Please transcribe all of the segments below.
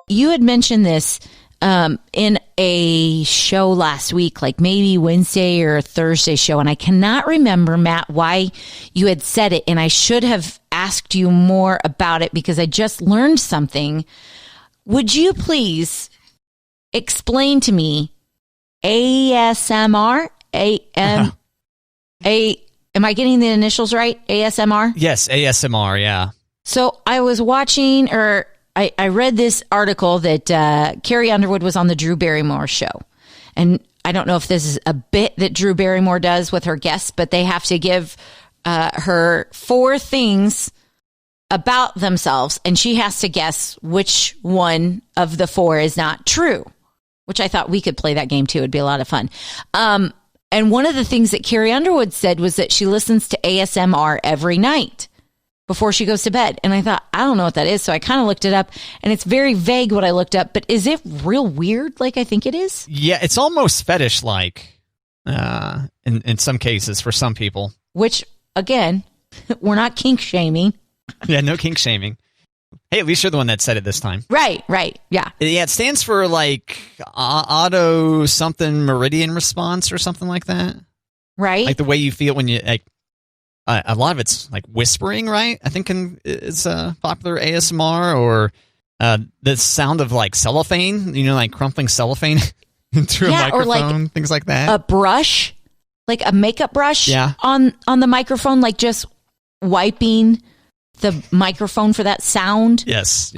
You had mentioned this in a show last week, like maybe Wednesday or Thursday show, and I cannot remember, Matt, why you had said it, and I should have asked you more about it because I just learned something. Would you please explain to me ASMR? Am I getting the initials right? ASMR? Yes, ASMR, yeah. So I was watching, or I read this article that Carrie Underwood was on the Drew Barrymore show. And I don't know if this is a bit that Drew Barrymore does with her guests, but they have to give her 4 things about themselves, and she has to guess which one of the 4 is not true, which I thought we could play that game too. It'd be a lot of fun. And one of the things that Carrie Underwood said was that she listens to ASMR every night before she goes to bed. And I thought, I don't know what that is. So I kind of looked it up, and it's very vague what I looked up, but is it real weird like I think it is? Yeah, it's almost fetish-like in some cases for some people. Which, again, we're not kink shaming. Yeah, no kink shaming. Hey, at least you're the one that said it this time. Right, yeah. Yeah, it stands for like auto something meridian response or something like that. Right. Like the way you feel when you, like, a lot of it's like whispering, right? I think it's popular ASMR, or the sound of like cellophane, like crumpling cellophane into a microphone, or like things like that. A brush, like a makeup brush yeah. on the microphone, like just wiping the microphone for that sound. Yes.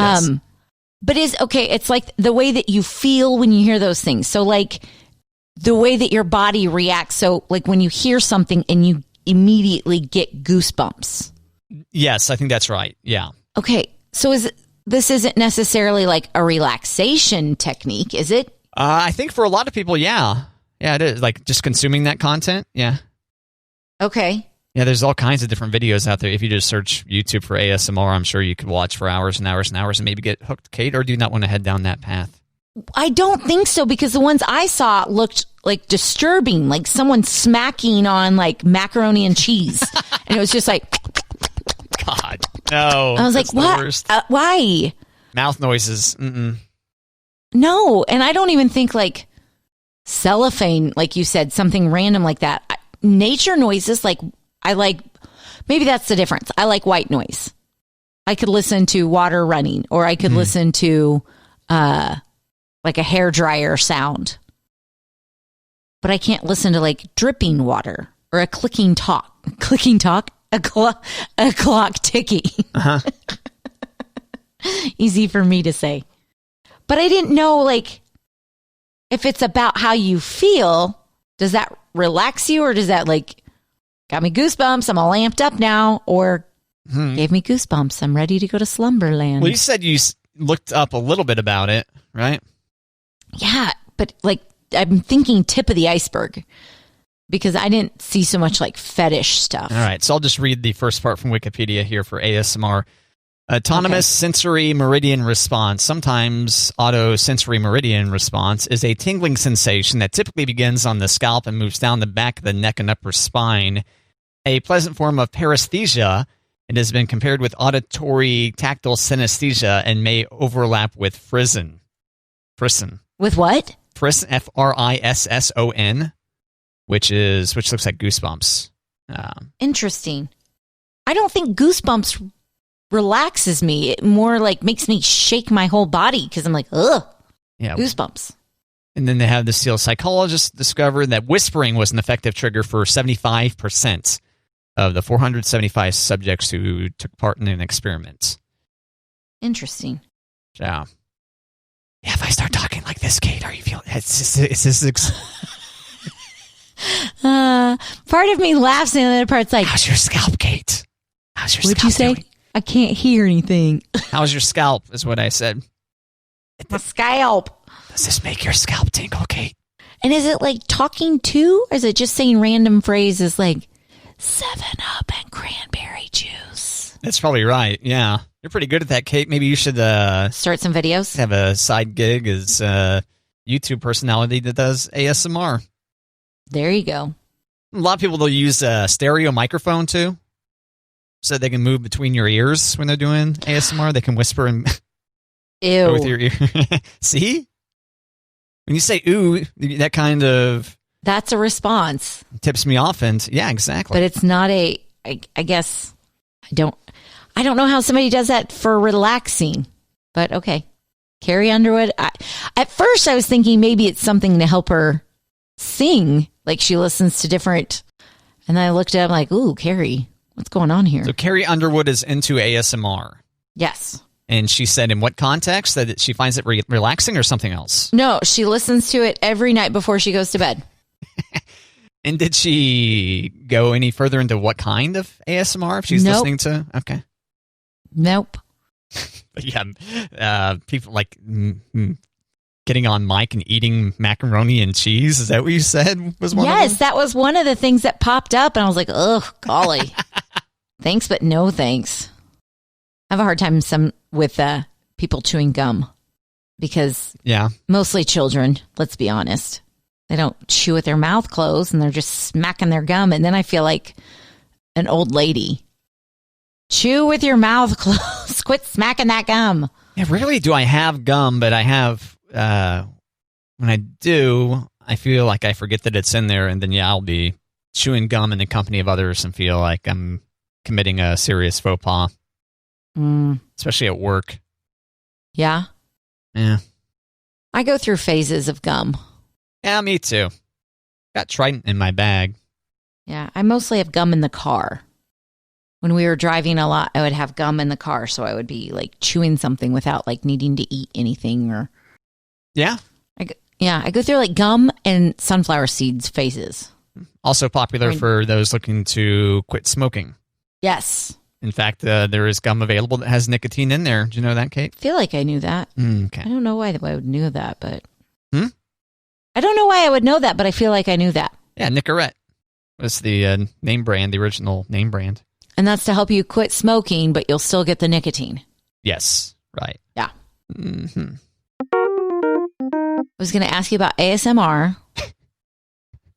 But it's like the way that you feel when you hear those things. So like the way that your body reacts. So like when you hear something and you immediately get goosebumps. Yes, I think that's right. Yeah. Okay. So this isn't necessarily like a relaxation technique, is it? I think for a lot of people, yeah. Yeah, it is. Like just consuming that content. Yeah. Okay. Yeah, there's all kinds of different videos out there. If you just search YouTube for ASMR, I'm sure you could watch for hours and hours and hours and maybe get hooked. Kate, or do you not want to head down that path? I don't think so, because the ones I saw looked like disturbing, like someone smacking on like macaroni and cheese. And it was just like... God, no. I was like, what? Why? Mouth noises. Mm-mm. No, and I don't even think like cellophane, like you said, something random like that. Nature noises, like... I like, maybe that's the difference. I like white noise. I could listen to water running, or I could listen to like a hairdryer sound. But I can't listen to like dripping water or a clicking talk, a clock ticking. Uh-huh. Easy for me to say. But I didn't know, like, if it's about how you feel, does that relax you, or does that like, got me goosebumps, I'm all amped up now, or gave me goosebumps, I'm ready to go to slumberland? Well, you said you looked up a little bit about it, right? Yeah, but like I'm thinking tip of the iceberg, because I didn't see so much like fetish stuff. All right, so I'll just read the first part from Wikipedia here for ASMR. Autonomous sensory meridian response, sometimes autosensory meridian response, is a tingling sensation that typically begins on the scalp and moves down the back of the neck and upper spine. A pleasant form of paresthesia, it has been compared with auditory tactile synesthesia and may overlap with frisson. Frisson. With what? Frisson, Frisson, which looks like goosebumps. Interesting. I don't think goosebumps relaxes me. It more like makes me shake my whole body, because I'm like, ugh, yeah, goosebumps. And then they have this deal. Psychologists discovered that whispering was an effective trigger for 75% of the 475 subjects who took part in an experiment. Interesting. Yeah. Yeah, if I start talking like this, Kate, are you feeling... Part of me laughs and the other part's like... How's your scalp, Kate? How's your What'd scalp you say? doing? I can't hear anything. How's your scalp, is what I said. My scalp. Does this make your scalp tingle, Kate? And is it like talking to, or is it just saying random phrases like 7-Up and cranberry juice? That's probably right, yeah. You're pretty good at that, Kate. Maybe you should... start some videos? Have a side gig as a YouTube personality that does ASMR. There you go. A lot of people, they'll use a stereo microphone, too. So they can move between your ears when they're doing ASMR. They can whisper and Ew. With your ear. See? When you say ooh, that kind of... That's a response. Tips me off, and yeah, exactly. But it's not I guess, I don't know how somebody does that for relaxing, but okay. Carrie Underwood. At first I was thinking maybe it's something to help her sing, like she listens to different, and then I looked up like, ooh, Carrie, what's going on here? So Carrie Underwood is into ASMR. Yes. And she said in what context? That she finds it relaxing or something else? No, she listens to it every night before she goes to bed. And did she go any further into what kind of ASMR if she's listening to? Okay. Nope. But yeah, people like getting on mic and eating macaroni and cheese. Is that what you said was one of them? Yes, that was one of the things that popped up, and I was like, oh, golly. Thanks, but no thanks. I have a hard time with people chewing gum because mostly children, let's be honest. They don't chew with their mouth closed and they're just smacking their gum. And then I feel like an old lady. Chew with your mouth closed. Quit smacking that gum. Yeah, rarely do I have gum, but I have, when I do, I feel like I forget that it's in there. And then, I'll be chewing gum in the company of others and feel like I'm committing a serious faux pas. Especially at work. Yeah? Yeah. I go through phases of gum. Yeah, me too. Got Trident in my bag. Yeah, I mostly have gum in the car. When we were driving a lot, I would have gum in the car, so I would be like chewing something without like needing to eat anything or... Yeah? I go through like gum and sunflower seeds phases. Also popular for those looking to quit smoking. Yes. In fact, there is gum available that has nicotine in there. Do you know that, Kate? I feel like I knew that. Okay. I don't know why I would know that, but... I don't know why I would know that, but I feel like I knew that. Yeah, Nicorette was the name brand, the original name brand. And that's to help you quit smoking, but you'll still get the nicotine. Yes, right. Yeah. Mm-hmm. I was going to ask you about ASMR.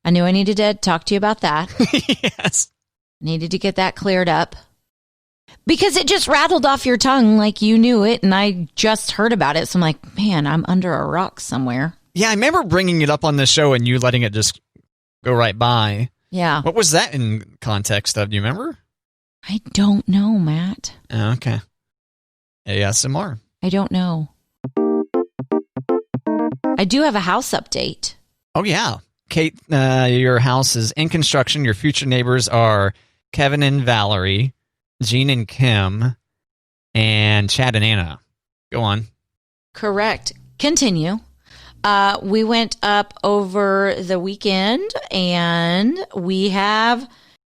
I knew I needed to talk to you about that. Yes. Needed to get that cleared up. Because it just rattled off your tongue like you knew it, and I just heard about it. So I'm like, man, I'm under a rock somewhere. Yeah, I remember bringing it up on the show and you letting it just go right by. Yeah. What was that in context of? Do you remember? I don't know, Matt. Oh, okay. ASMR. I don't know. I do have a house update. Oh, yeah. Kate, your house is in construction. Your future neighbors are Kevin and Valerie, Jean and Kim, and Chad and Anna. Go on. Correct. Continue. We went up over the weekend and we have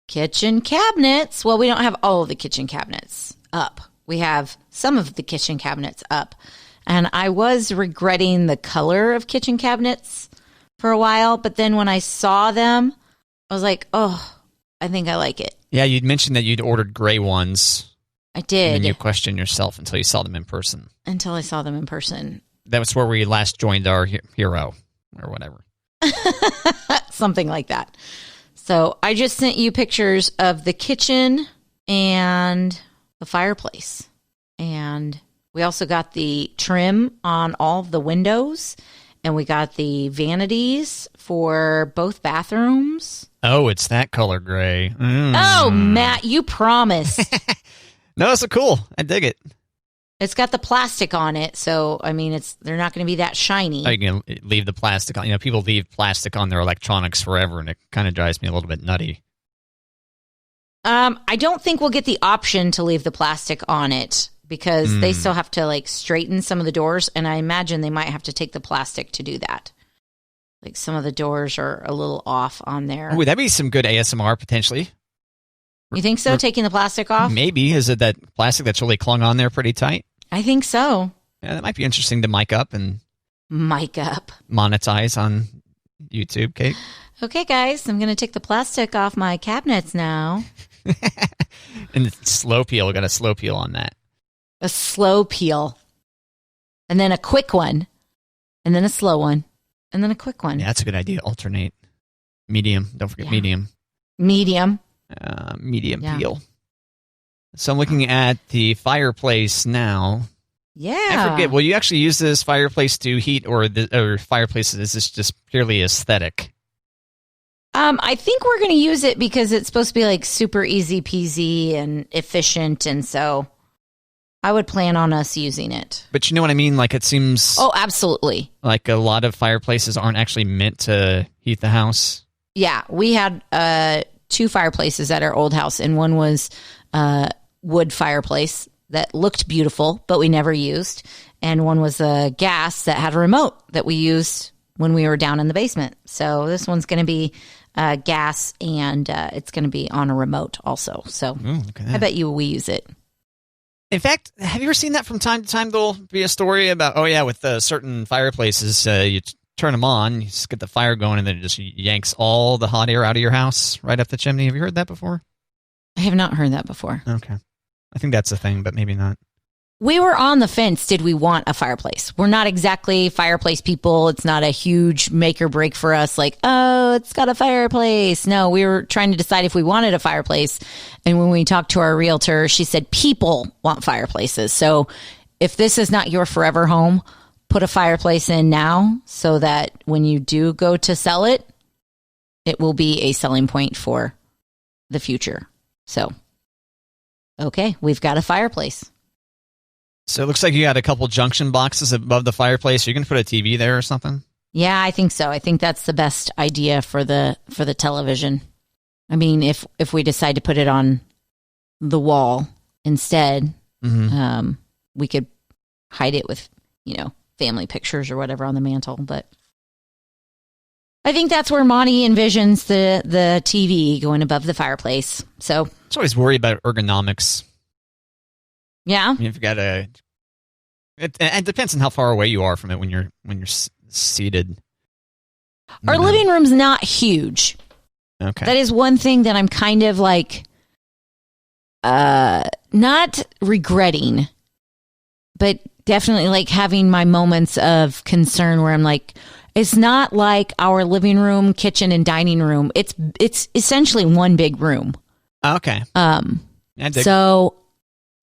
kitchen cabinets. Well, we don't have all of the kitchen cabinets up. We have some of the kitchen cabinets up. And I was regretting the color of kitchen cabinets for a while. But then when I saw them, I was like, oh, I think I like it. Yeah, you'd mentioned that you'd ordered gray ones. I did. And you questioned yourself until you saw them in person. Until I saw them in person. That was where we last joined our hero or whatever. Something like that. So I just sent you pictures of the kitchen and the fireplace. And we also got the trim on all of the windows. And we got the vanities for both bathrooms. Oh, it's that color gray. Oh, Matt, you promised. No, it's so cool. I dig it. It's got the plastic on it, so I mean, they're not going to be that shiny. Oh, you can leave the plastic on. You know, people leave plastic on their electronics forever, and it kind of drives me a little bit nutty. I don't think we'll get the option to leave the plastic on it because they still have to like straighten some of the doors, and I imagine they might have to take the plastic to do that. Like some of the doors are a little off on there. Would that be some good ASMR potentially? You think so? Taking the plastic off? Maybe. Is it that plastic that's really clung on there pretty tight? I think so. Yeah, that might be interesting to mic up and monetize on YouTube, Kate. Okay, guys, I'm going to take the plastic off my cabinets now. And slow peel. Got a slow peel on that. A slow peel. And then a quick one. And then a slow one. And then a quick one. Yeah, that's a good idea. Alternate. Medium. Don't forget medium. Medium Peel. So I'm looking at the fireplace now. Yeah. I forget. Will you actually use this fireplace to heat, or fireplaces? Is this just purely aesthetic? I think we're going to use it because it's supposed to be like super easy peasy and efficient, and so I would plan on us using it. But you know what I mean? Like, it seems... Oh, absolutely. Like a lot of fireplaces aren't actually meant to heat the house. Yeah, we had 2 fireplaces at our old house, and one was wood fireplace that looked beautiful, but we never used. And one was a gas that had a remote that we used when we were down in the basement. So this one's going to be gas, and it's going to be on a remote also. So I bet you we use it. In fact, have you ever seen that from time to time? There'll be a story about, with certain fireplaces, you turn them on, you just get the fire going, and then it just yanks all the hot air out of your house right up the chimney. Have you heard that before? I have not heard that before. Okay. I think that's a thing, but maybe not. We were on the fence. Did we want a fireplace? We're not exactly fireplace people. It's not a huge make or break for us. Like, oh, it's got a fireplace. No, we were trying to decide if we wanted a fireplace. And when we talked to our realtor, she said people want fireplaces. So if this is not your forever home, put a fireplace in now so that when you do go to sell it, it will be a selling point for the future. So, okay, we've got a fireplace. So it looks like you got a couple junction boxes above the fireplace. Are you going to put a TV there or something? Yeah, I think so. I think that's the best idea for the television. I mean, if we decide to put it on the wall instead, we could hide it with, family pictures or whatever on the mantle. But I think that's where Monty envisions the TV going above the fireplace. So it's always worried about ergonomics. Yeah, you've got to. It depends on how far away you are from it when you're seated. Our living room's not huge. Okay, that is one thing that I'm kind of like, not regretting, but definitely like having my moments of concern where I'm like, it's not like our living room, kitchen, and dining room. It's essentially one big room. Okay. So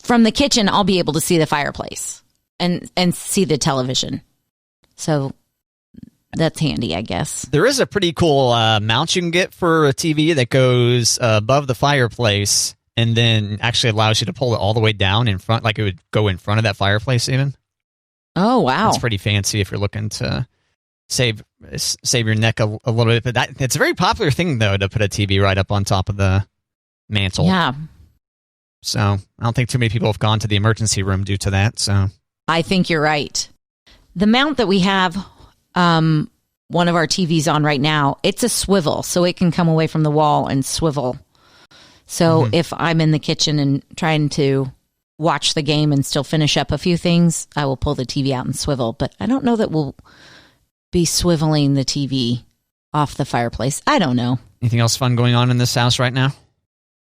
from the kitchen, I'll be able to see the fireplace and see the television. So that's handy, I guess. There is a pretty cool mount you can get for a TV that goes above the fireplace and then actually allows you to pull it all the way down in front, like it would go in front of that fireplace even. Oh, wow. It's pretty fancy if you're looking to save your neck a little bit. But it's a very popular thing, though, to put a TV right up on top of the mantle. Yeah. So I don't think too many people have gone to the emergency room due to that. So I think you're right. The mount that we have one of our TVs on right now, it's a swivel, so it can come away from the wall and swivel. So if I'm in the kitchen and trying to watch the game and still finish up a few things, I will pull the TV out and swivel. But I don't know that we'll be swiveling the TV off the fireplace. I don't know. Anything else fun going on in this house right now?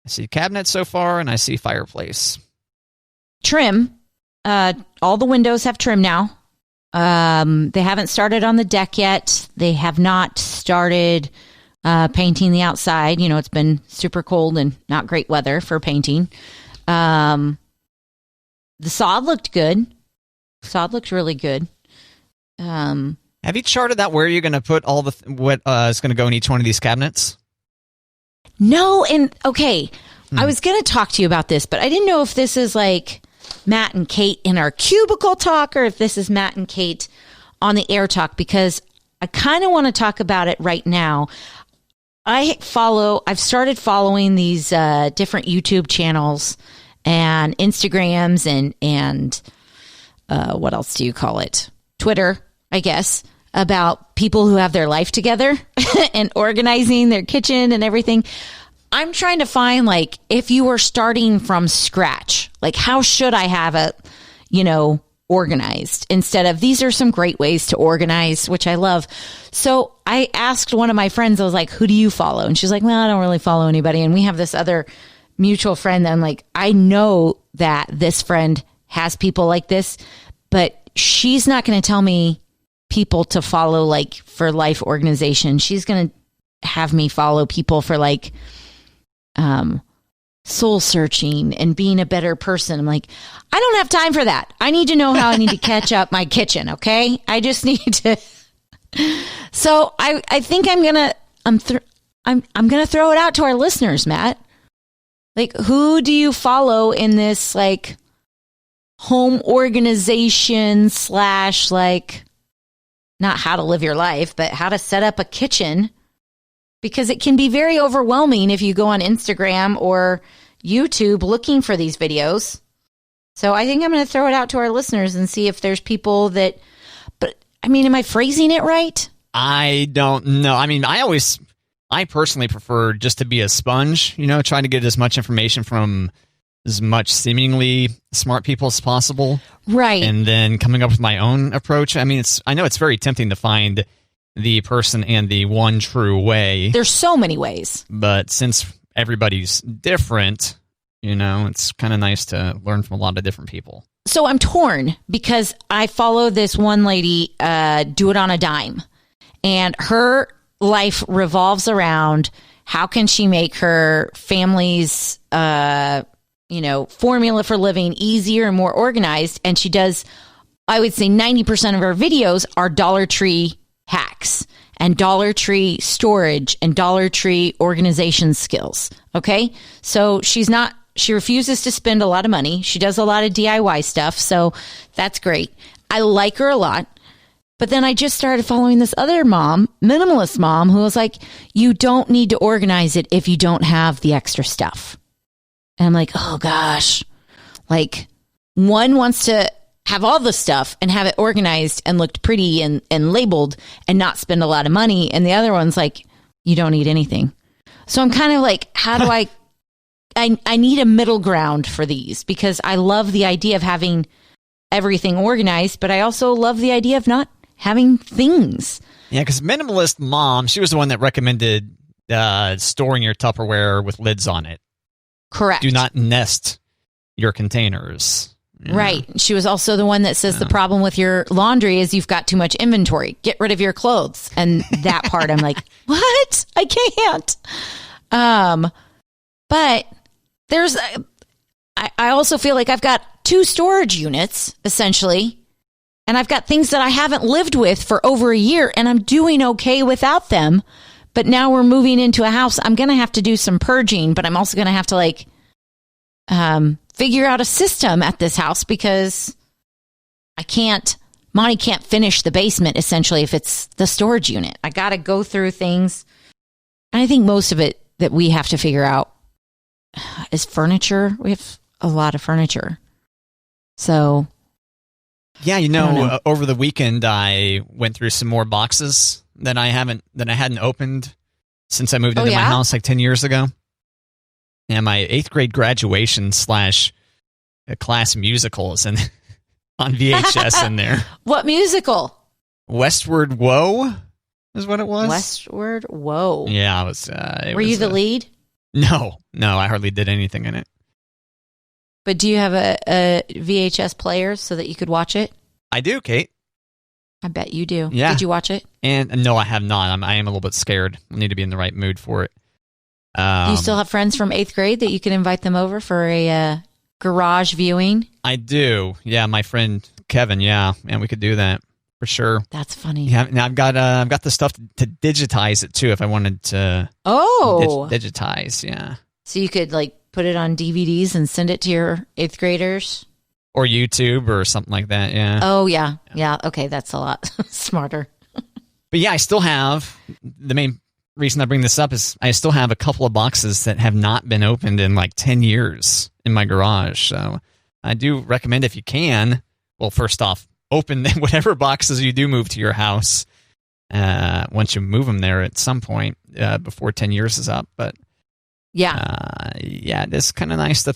I see cabinets so far, and I see fireplace. Trim. All the windows have trim now. They haven't started on the deck yet. They have not started painting the outside. It's been super cold and not great weather for painting. The sod looked good. Sod looked really good. Have you charted out where you're going to put all what is going to go in each one of these cabinets? No, and okay, I was going to talk to you about this, but I didn't know if this is like Matt and Kate in our cubicle talk or if this is Matt and Kate on the air talk, because I kind of want to talk about it right now. I've started following these different YouTube channels and Instagrams and what else do you call it? Twitter, I guess, about people who have their life together and organizing their kitchen and everything. I'm trying to find, like, if you were starting from scratch, like, how should I have it, organized, instead of these are some great ways to organize, which I love. So I asked one of my friends, I was like, who do you follow? And she's like, well, I don't really follow anybody. And we have this other mutual friend that I'm like, I know that this friend has people like this, but she's not going to tell me people to follow, like, for life organization. She's going to have me follow people for, like, soul searching and being a better person. I'm like, I don't have time for that. I need to know how I need to catch up my kitchen. Okay. I just need to. So I think I'm going to throw it out to our listeners, Matt. Like, who do you follow in this like home organization / like not how to live your life, but how to set up a kitchen? Because it can be very overwhelming if you go on Instagram or YouTube looking for these videos. So I think I'm going to throw it out to our listeners and see if there's people that, but I mean, am I phrasing it right? I don't know. I mean, I personally prefer just to be a sponge, trying to get as much information from as much seemingly smart people as possible. Right. And then coming up with my own approach. I mean, I know it's very tempting to find the person and the one true way. There's so many ways. But since everybody's different, it's kind of nice to learn from a lot of different people. So I'm torn because I follow this one lady, Do It on a Dime. And her life revolves around how can she make her family's, formula for living easier and more organized. And she does, I would say 90% of her videos are Dollar Tree hacks and Dollar Tree storage and Dollar Tree organization skills. Okay. So she refuses to spend a lot of money. She does a lot of DIY stuff. So that's great. I like her a lot. But then I just started following this other mom, Minimalist Mom, who was like, you don't need to organize it if you don't have the extra stuff. And I'm like, oh gosh, like one wants to have all the stuff and have it organized and looked pretty and labeled and not spend a lot of money. And the other one's like, you don't need anything. So I'm kind of like, how do I need a middle ground for these because I love the idea of having everything organized, but I also love the idea of not having things. Yeah, because Minimalist Mom, she was the one that recommended storing your Tupperware with lids on it. Correct. Do not nest your containers. Yeah. Right. She was also the one that says the problem with your laundry is you've got too much inventory. Get rid of your clothes. And that part, I'm like, what? I can't. But there's, I also feel like I've got 2 storage units, essentially. And I've got things that I haven't lived with for over a year, and I'm doing okay without them. But now we're moving into a house. I'm going to have to do some purging, but I'm also going to have to figure out a system at this house because Monty can't finish the basement essentially if it's the storage unit. I got to go through things. And I think most of it that we have to figure out is furniture. We have a lot of furniture. So yeah, over the weekend I went through some more boxes that I hadn't opened since I moved into my house like 10 years ago. And my 8th grade graduation / class musical is on VHS in there. What musical? Westward Woe is what it was. Westward Woe. Yeah, it was. Were you the lead? No, I hardly did anything in it. But do you have a VHS player so that you could watch it? I do, Kate. I bet you do. Yeah. Did you watch it? And no, I have not. I am a little bit scared. I need to be in the right mood for it. Do you still have friends from 8th grade that you can invite them over for a garage viewing? I do. Yeah, my friend Kevin. Yeah, and we could do that for sure. That's funny. Yeah, and I've got the stuff to digitize it too if I wanted to. Digitize. Yeah. So you could put it on DVDs and send it to your 8th graders, or YouTube or something like that. Yeah. Oh yeah. Okay, that's a lot smarter. But yeah, I still have the main reason I bring this up is I still have a couple of boxes that have not been opened in 10 years in my garage. So I do recommend if you can, well, first off, open whatever boxes you do move to your house once you move them there at some point before 10 years is up. But it's kind of nice to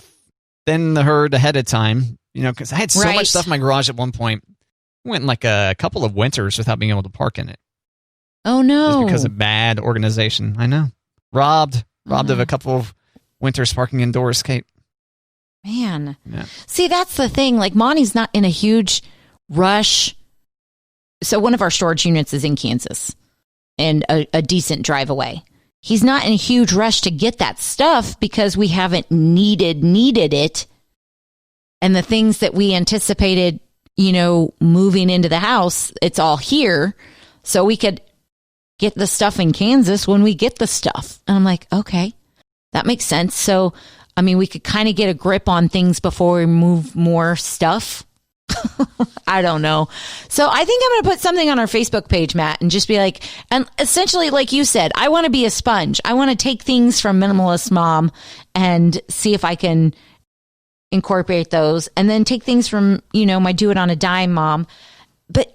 thin the herd ahead of time, because I had so much stuff in my garage at one point. Went a couple of winters without being able to park in it. Oh no! Just because of bad organization. I know. Robbed of a couple of winters parking indoors, Kate. Man. Yeah. See, that's the thing. Monty's not in a huge rush. So one of our storage units is in Kansas and a decent drive away. he's not in a huge rush to get that stuff because we haven't needed it. And the things that we anticipated, moving into the house, it's all here. So we could get the stuff in Kansas when we get the stuff. And I'm like, okay, that makes sense. So, we could kind of get a grip on things before we move more stuff. I don't know. So I think I'm going to put something on our Facebook page, Matt, and just be like, and essentially, like you said, I want to be a sponge. I want to take things from Maximalist Mom and see if I can incorporate those, and then take things from, my Do It on a Dime mom. But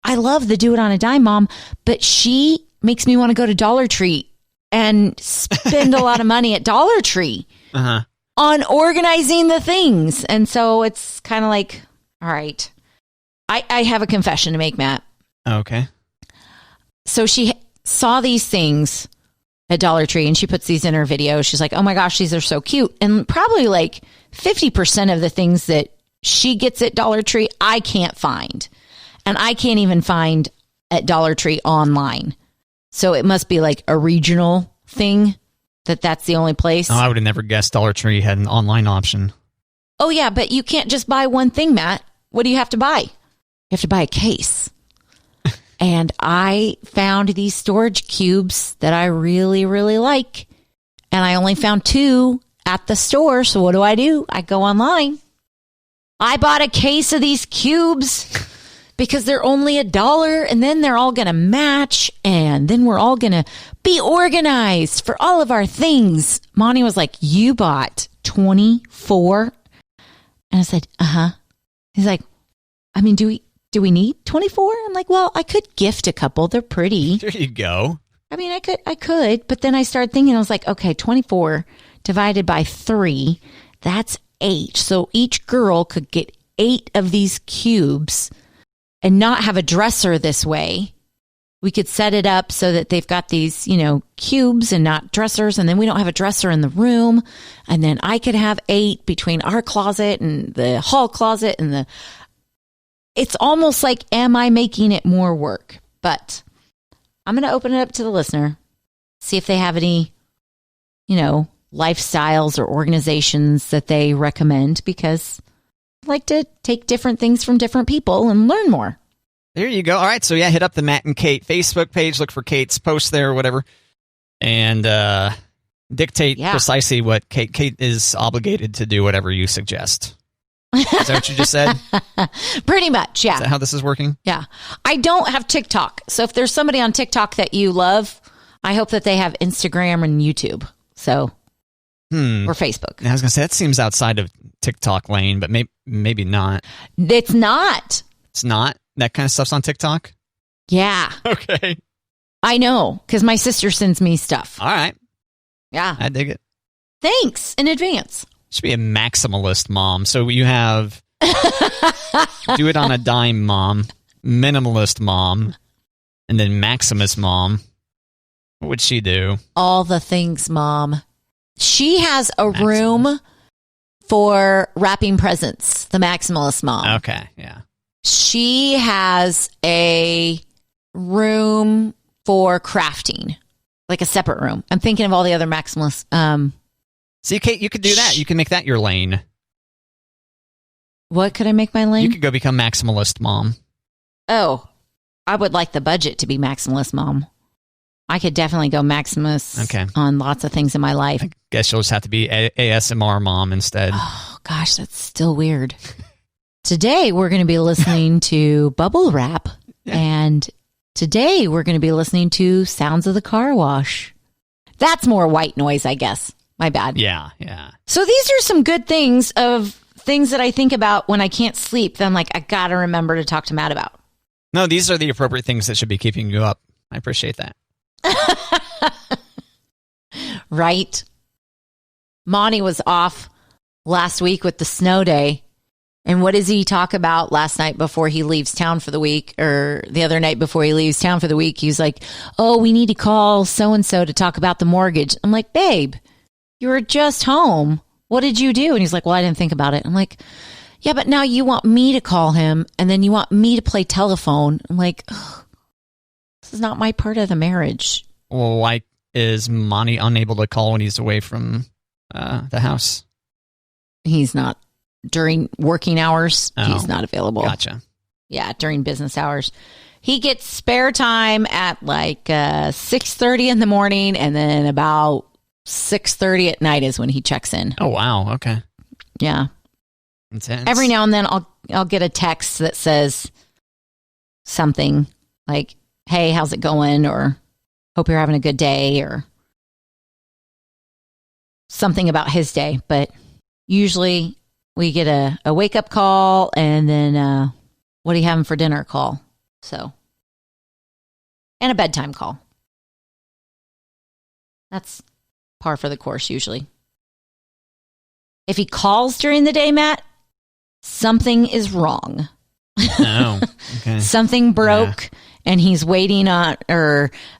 I love the Do It on a Dime mom, but she makes me want to go to Dollar Tree and spend a lot of money at Dollar Tree on organizing the things. And so it's kind of like, all right, I have a confession to make, Matt. Okay. So she saw these things at Dollar Tree and she puts these in her video. She's like, oh my gosh, these are so cute. And probably like 50% of the things that she gets at Dollar Tree, I can't find. And I can't even find at Dollar Tree online. So it must be like a regional thing that's the only place. Oh, I would have never guessed Dollar Tree had an online option. Oh, yeah, but you can't just buy one thing, Matt. What do you have to buy? You have to buy a case. And I found these storage cubes that I really, really like. And I only found 2 at the store. So what do? I go online. I bought a case of these cubes because they're only $1, and then they're all going to match, and then we're all going to be organized for all of our things. Monty was like, you bought 24? And I said, uh-huh. He's like, do we need 24? I'm like, well, I could gift a couple. They're pretty. There you go. I could. But then I started thinking, I was like, okay, 24 divided by 3, that's 8. So each girl could get 8 of these cubes and not have a dresser this way. We could set it up so that they've got these, cubes and not dressers. And then we don't have a dresser in the room. And then I could have 8 between our closet and the hall closet and it's almost like, am I making it more work? But I'm going to open it up to the listener, see if they have any, lifestyles or organizations that they recommend, because I like to take different things from different people and learn more. There you go. All right. So yeah, hit up the Matt and Kate Facebook page, look for Kate's post there or whatever, and dictate precisely what Kate is obligated to do, whatever you suggest. Is that what you just said? Pretty much, yeah. Is that how this is working? Yeah. I don't have TikTok. So if there's somebody on TikTok that you love, I hope that they have Instagram and YouTube. So, or Facebook. I was going to say, that seems outside of TikTok lane, but maybe not. It's not. It's not? That kind of stuff's on TikTok? Yeah. Okay. I know, because my sister sends me stuff. All right. Yeah. I dig it. Thanks in advance. Should be a maximalist mom. So you have Do It on a Dime mom, minimalist mom, and then Maximus mom. What would she do? All the things, Mom. She has a room for wrapping presents, the Maximalist Mom. Okay, yeah. She has a room for crafting, like a separate room. I'm thinking of all the other Maximalist. See, Kate, you could do that. You can make that your lane. What could I make my lane? You could go become Maximalist Mom. Oh, I would like the budget to be Maximalist Mom. I could definitely go Maximus on lots of things in my life. I guess you'll just have to be ASMR Mom instead. Oh, gosh, that's still weird. Today, we're going to be listening to Bubble Wrap. Yeah. And today, we're going to be listening to Sounds of the Car Wash. That's more white noise, I guess. My bad. Yeah. So these are some good things of things that I think about when I can't sleep. Then I'm like, I got to remember to talk to Matt about. No, these are the appropriate things that should be keeping you up. I appreciate that. Right. Monty was off last week with the snow day. And what does he talk about last night before he leaves town for the week, or the other night before he leaves town for the week? He's like, oh, we need to call so-and-so to talk about the mortgage. I'm like, babe, you were just home. What did you do? And he's like, well, I didn't think about it. I'm like, yeah, but now you want me to call him and then you want me to play telephone. I'm like, ugh, this is not my part of the marriage. Well, why is Monty unable to call when he's away from the house? He's not during working hours. Oh, he's not available. Gotcha. Yeah, during business hours. He gets spare time at like 6:30 in the morning, and then about 6:30 at night is when he checks in. Oh, wow. Okay. Yeah. Intense. Every now and then I'll get a text that says something like, "Hey, how's it going?" or "Hope you're having a good day," or something about his day. But usually we get a wake-up call and then what are you having for dinner call. So, and a bedtime call. That's par for the course usually. If he calls during the day, Matt, something is wrong. Oh, okay. Something broke, and he's waiting on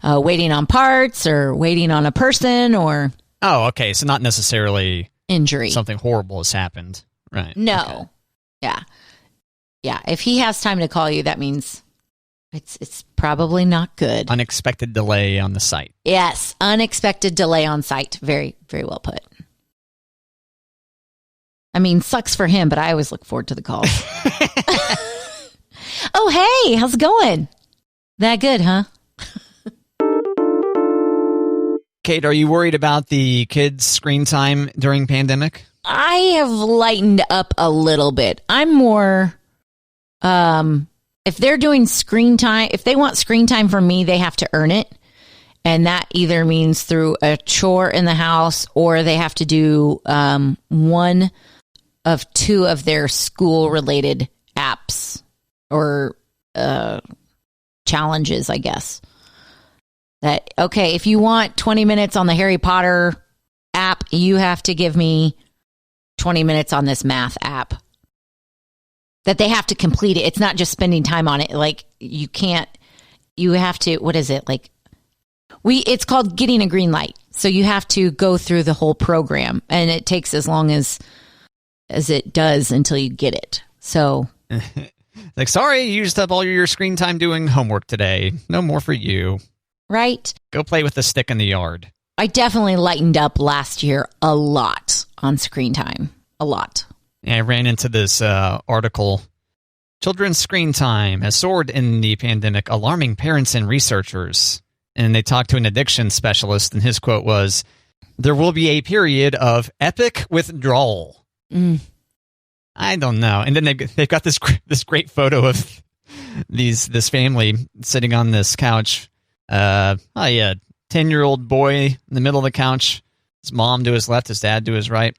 waiting on parts or waiting on a person or Oh, okay. So not necessarily injury. something horrible has happened. Right. No. Okay. Yeah. Yeah. If he has time to call you, that means it's probably not good. Unexpected delay on the site. Yes. Unexpected delay on site. Very, very well put. I mean, sucks for him, but I always look forward to the calls. Oh, hey, how's it going? That good, huh? Kate, are you worried about the kids' screen time during pandemic? I have lightened up a little bit. I'm more, if they're doing screen time, if they want screen time from me, they have to earn it. And that either means through a chore in the house or they have to do one of two of their school-related apps or challenges, I guess. That, okay, if you want 20 minutes on the Harry Potter app, you have to give me 20 minutes on this math app. That they have to complete it. It's not just spending time on it. Like, you have to, what is it? Like, it's called getting a green light. So you have to go through the whole program, and it takes as long as it does until you get it. So, like, sorry, you used up all your screen time doing homework today. No more for you. Right? Go play with the stick in the yard. I definitely lightened up last year a lot on screen time. A lot. Yeah, I ran into this article. Children's screen time has soared in the pandemic, alarming parents and researchers. And they talked to an addiction specialist, and his quote was, "There will be a period of epic withdrawal." I don't know. And then they've got this great photo of this family sitting on this couch. 10-year-old boy in the middle of the couch, his mom to his left, his dad to his right,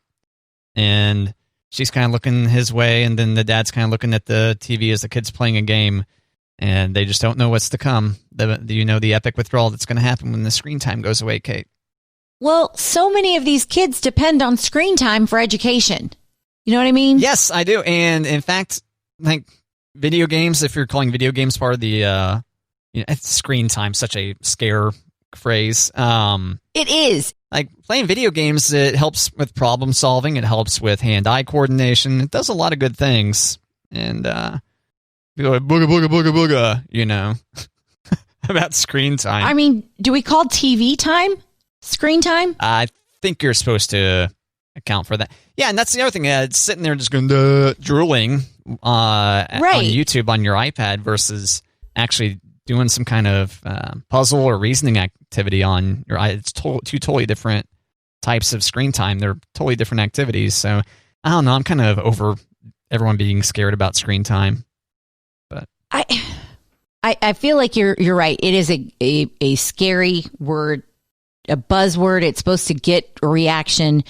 and she's kind of looking his way, and then the dad's kind of looking at the TV as the kid's playing a game, and they just don't know what's to come. The epic withdrawal that's going to happen when the screen time goes away, Kate. Well, so many of these kids depend on screen time for education. You know what I mean? Yes, I do. And in fact, like video games, if you're calling video games part of the screen time, such a scare phrase. It is. Like playing video games, it helps with problem solving. It helps with hand-eye coordination. It does a lot of good things. And you go booga, booga, booga, booga, about screen time. I mean, do we call TV time screen time? I think you're supposed to account for that. Yeah, and that's the other thing. It's sitting there just going drooling on YouTube on your iPad versus actually doing some kind of puzzle or reasoning activity on your iPad. It's two totally different types of screen time. They're totally different activities. So I don't know. I'm kind of over everyone being scared about screen time. But I feel like you're right. It is a scary word, a buzzword. It's supposed to get a reaction.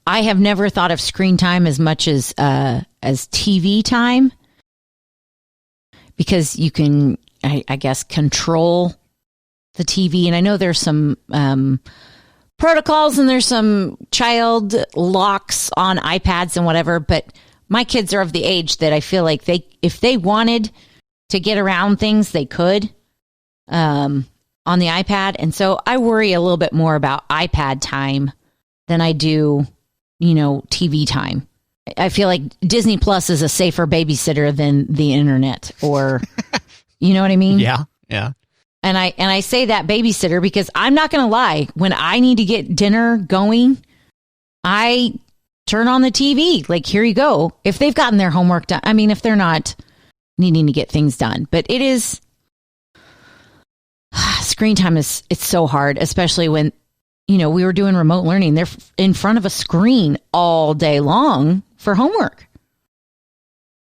I have never thought of screen time as much as TV time, because you can, I guess, control the TV. And I know there's some protocols and there's some child locks on iPads and whatever, but my kids are of the age that I feel like if they wanted to get around things, they could on the iPad. And so I worry a little bit more about iPad time than I do, TV time. I feel like Disney Plus is a safer babysitter than the internet, or, you know what I mean? Yeah. And I say that babysitter because I'm not going to lie. When I need to get dinner going, I turn on the TV. Like, here you go. If they've gotten their homework done. I mean, if they're not needing to get things done. But it is, screen time it's so hard, especially when, we were doing remote learning. They're in front of a screen all day long for homework.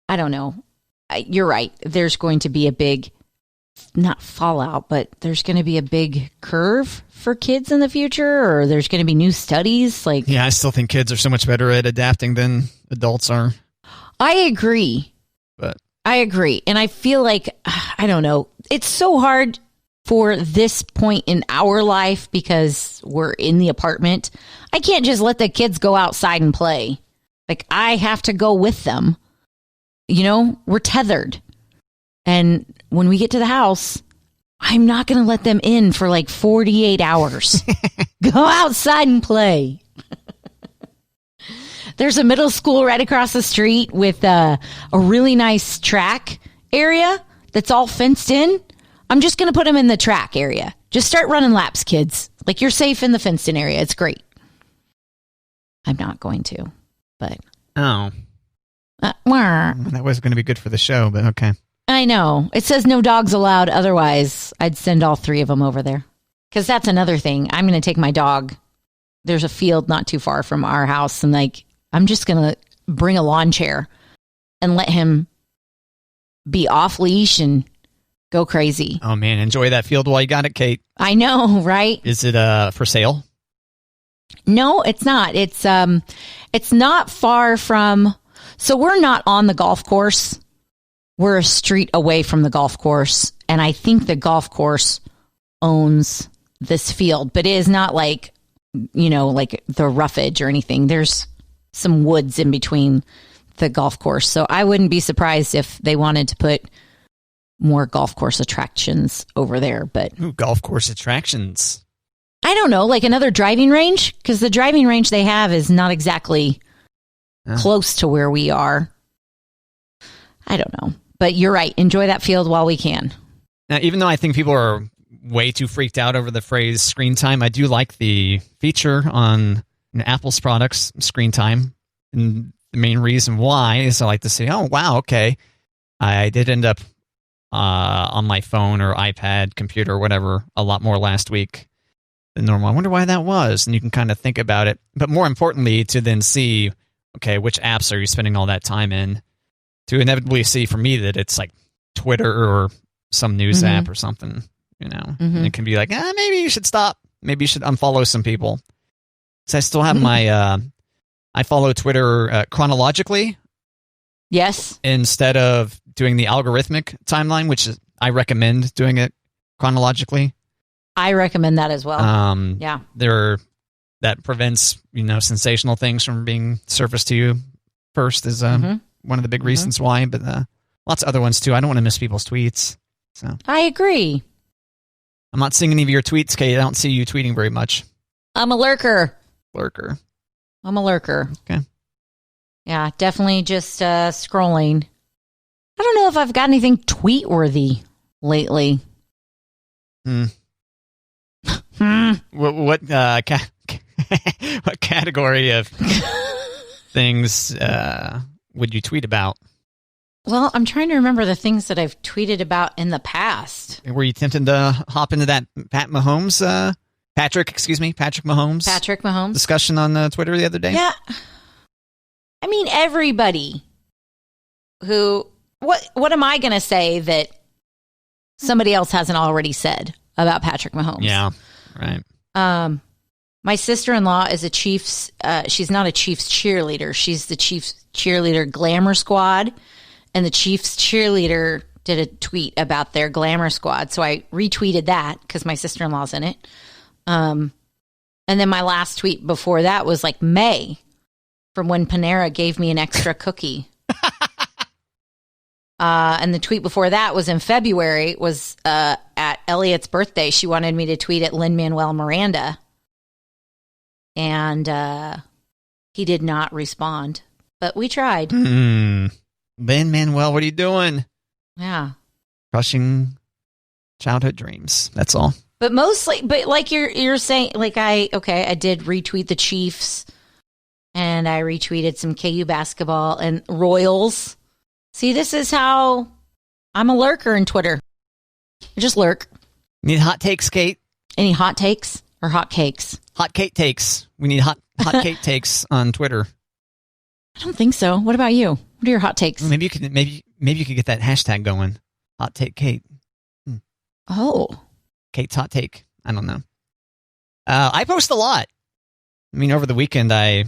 I don't know. You're right. There's going to be a big, not fallout, but there's going to be a big curve for kids in the future, or there's going to be new studies. Yeah, I still think kids are so much better at adapting than adults are. I agree. And I feel like, I don't know. It's so hard for this point in our life because we're in the apartment. I can't just let the kids go outside and play. Like, I have to go with them. We're tethered. And when we get to the house, I'm not going to let them in for like 48 hours. Go outside and play. There's a middle school right across the street with a really nice track area that's all fenced in. I'm just going to put them in the track area. Just start running laps, kids. Like, you're safe in the fenced in area. It's great. I'm not going to, but. Oh. That was going to be good for the show, but okay. I know. It says no dogs allowed. Otherwise, I'd send all 3 of them over there. Because that's another thing. I'm going to take my dog. There's a field not too far from our house. And I'm just going to bring a lawn chair and let him be off leash and go crazy. Oh, man. Enjoy that field while you got it, Kate. I know, right? Is it for sale? No, it's not. It's not far from. So we're not on the golf course. We're a street away from the golf course. And I think the golf course owns this field, but it is not like the roughage or anything. There's some woods in between the golf course. So I wouldn't be surprised if they wanted to put more golf course attractions over there. But golf course attractions. I don't know, like another driving range, because the driving range they have is not exactly close to where we are. I don't know. But you're right. Enjoy that field while we can. Now, even though I think people are way too freaked out over the phrase screen time, I do like the feature on Apple's products, screen time. And the main reason why is I like to say, oh, wow, okay. I did end up on my phone or iPad, computer, or whatever, a lot more last week than normal. I wonder why that was. And you can kind of think about it. But more importantly, to then see, okay, which apps are you spending all that time in? To inevitably see for me that it's like Twitter or some news app or something, And it can be like, maybe you should stop. Maybe you should unfollow some people. So I still have my, I follow Twitter chronologically. Yes. Instead of doing the algorithmic timeline, which is, I recommend doing it chronologically. I recommend that as well. Yeah. That prevents, sensational things from being surfaced to you first is one of the big reasons why, but lots of other ones too. I don't want to miss people's tweets. So I agree. I'm not seeing any of your tweets, Kate. I don't see you tweeting very much. I'm a lurker. I'm a lurker. Okay. Yeah, definitely just scrolling. I don't know if I've got anything tweet-worthy lately. What what category of things would you tweet about? Well, I'm trying to remember the things that I've tweeted about in the past. Were you tempted to hop into that Patrick Mahomes discussion on Twitter the other day? Yeah. I mean, everybody who, what am I going to say that somebody else hasn't already said about Patrick Mahomes? Yeah, right. My sister-in-law is a Chiefs, she's not a Chiefs cheerleader. She's the Chiefs cheerleader glamour squad. And the Chiefs cheerleader did a tweet about their glamour squad. So I retweeted that because my sister-in-law's in it. And then my last tweet before that was like May, from when Panera gave me an extra cookie. And the tweet before that was in February, was at Elliot's birthday. She wanted me to tweet at Lin-Manuel Miranda. And he did not respond. But we tried. Lin-Manuel, what are you doing? Yeah. Crushing childhood dreams. That's all. But mostly, but like you're saying, like I did retweet the Chiefs, and I retweeted some KU basketball and Royals. See, this is how I'm a lurker in Twitter. I just lurk. Need hot takes, Kate? Any hot takes or hot cakes? Hot Kate takes. We need hot Kate takes on Twitter. I don't think so. What about you? What are your hot takes? Well, maybe you could get that hashtag going. Hot take Kate. Oh. Kate's hot take. I don't know. I post a lot. I mean, over the weekend, I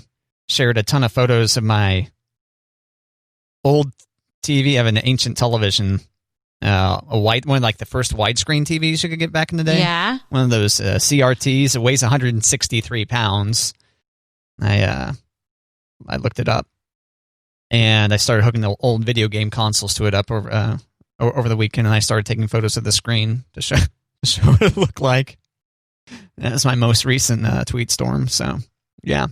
shared a ton of photos of my old TV. I have an ancient television, a white one, like the first widescreen TVs you could get back in the day. Yeah. One of those CRTs. It weighs 163 pounds. I looked it up, and I started hooking the old video game consoles to it up over the weekend, and I started taking photos of the screen to show what it looked like. That was my most recent tweet storm. So, yeah,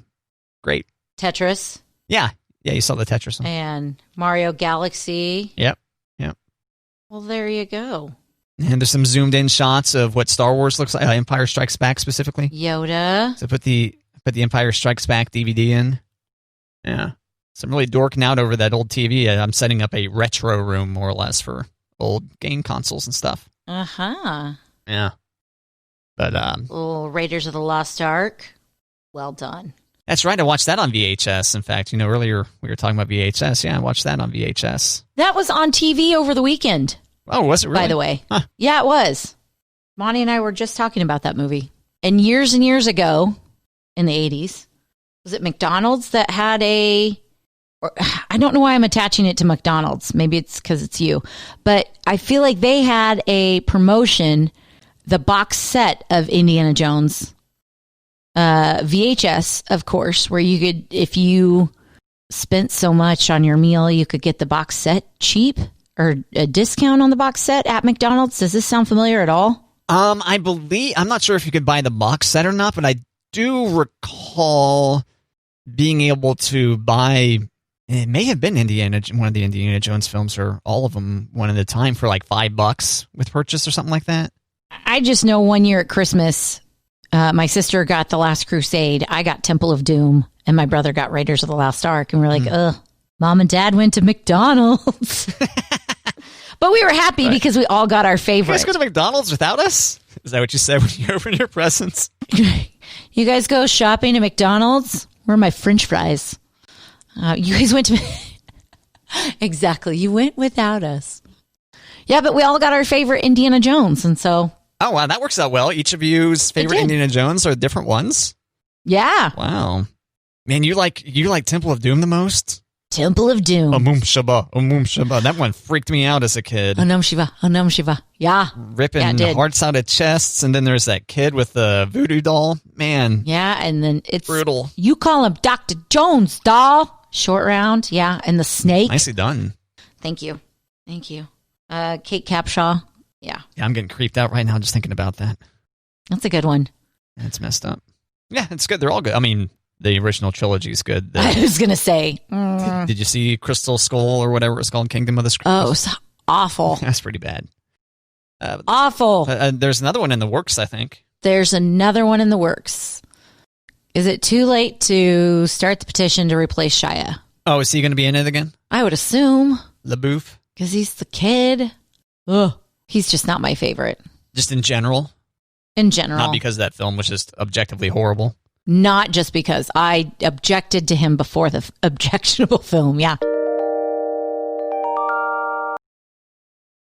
great. Tetris. Yeah, you saw the Tetris one. And Mario Galaxy. Yep. Well, there you go. And there's some zoomed in shots of what Star Wars looks like. Empire Strikes Back specifically. Yoda. So put the Empire Strikes Back DVD in. Yeah. So I'm really dorking out over that old TV. I'm setting up a retro room, more or less, for old game consoles and stuff. Uh-huh. Yeah. But little Raiders of the Lost Ark. Well done. That's right. I watched that on VHS. In fact, earlier we were talking about VHS. Yeah, I watched that on VHS. That was on TV over the weekend. Oh, was it really? By the way. Huh. Yeah, it was. Monty and I were just talking about that movie. And years ago, in the 80s, was it McDonald's that had I don't know why I'm attaching it to McDonald's. Maybe it's because it's you. But I feel like they had a promotion, the box set of Indiana Jones, VHS, of course, where you could, if you spent so much on your meal, you could get the box set cheap or a discount on the box set at McDonald's. Does this sound familiar at all? I believe, I'm not sure if you could buy the box set or not, but I do recall being able to buy, it may have been one of the Indiana Jones films, or all of them one at a time, for like $5 with purchase or something like that. I just know one year at Christmas, my sister got The Last Crusade, I got Temple of Doom, and my brother got Raiders of the Lost Ark, and we're like, ugh, Mom and Dad went to McDonald's. But we were happy because we all got our favorite. You guys go to McDonald's without us? Is that what you said when you opened your presents? You guys go shopping at McDonald's? Where are my French fries? You guys went to... Exactly. You went without us. Yeah, but we all got our favorite Indiana Jones, and so... Oh, wow, that works out well. Each of you's favorite Indiana Jones are different ones? Yeah. Wow. Man, you like Temple of Doom the most? Temple of Doom. Omum Shaba. That one freaked me out as a kid. Onam Shiva. Yeah. Ripping hearts out of chests, and then there's that kid with the voodoo doll. Man. Yeah, and then it's... brutal. You call him Dr. Jones, doll. Short round, yeah, and the snake. Nicely done. Thank you. Kate Capshaw, yeah. Yeah, I'm getting creeped out right now just thinking about that. That's a good one. It's messed up. Yeah, it's good. They're all good. I mean, the original trilogy is good. I was going to say. Did you see Crystal Skull or whatever it's called? Kingdom of the Skull? Oh, it's awful. That's pretty bad. Awful. There's another one in the works, I think. There's another one in the works. Is it too late to start the petition to replace Shia? Oh, is he going to be in it again? I would assume. LaBouffe? Because he's the kid. Ugh. He's just not my favorite. Just in general? In general. Not because that film was just objectively horrible? Not just because. I objected to him before the objectionable film, yeah.